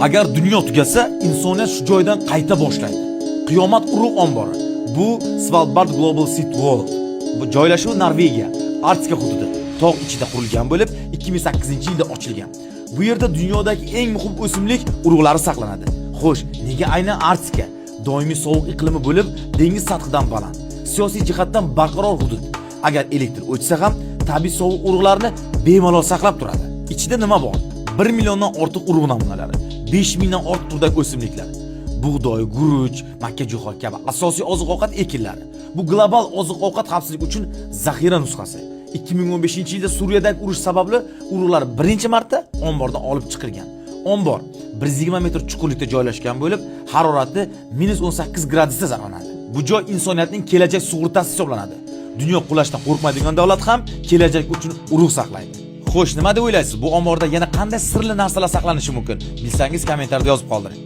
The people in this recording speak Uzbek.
Agar dunyo tugasa, insoniyat shu joydan qayta boshlaydi. Qiyomat urug' ombori. Bu Svalbard Global Seed World. Bu joylashuv Norvegiya, Arktika hududi. Tog' ichida qurilgan bo'lib, 2008-yilda ochilgan. Bu yerda dunyodagi eng muhim o'simlik urug'lari saqlanadi. Xo'sh, nega aynan Arktika? Doimiy sovuq iqlimi bo'lib, dengiz sathidan baland. Siyosiy jihatdan barqaror hudud. Agar elektr o'chsa ham, tabiiy sovuq urug'larni bemalol saqlab turadi. Ichida nima bor? 1 milliondan ortiq urug' namunalari, 5 mingdan ortiq turdagi o'simliklar, bug'doy, guruch, makkajo'xor kabi asosiy oziq-ovqat ekinlari. Bu global oziq-ovqat xavfsizligi uchun zaxira nusxasi. 2015-yilda Suriyadagi urush sababli urug'lar birinchi marta ombordan olib chiqilgan. Ombor 120 metr chuqurlikda joylashgan bo'lib, harorati -18 gradusda saqlanadi. Bu joy insoniyatning kelajak sug'urtasi hisoblanadi. Dunyo qulashdan qo'rqmaydigan davlat ham kelajak uchun urug' saqlaydi. Xo'sh, nima deb o'ylaysiz? Bu omborda yana qanday sirli narsalar saqlanishi mumkin? Bilsangiz kommentariyada yozib qoldiring.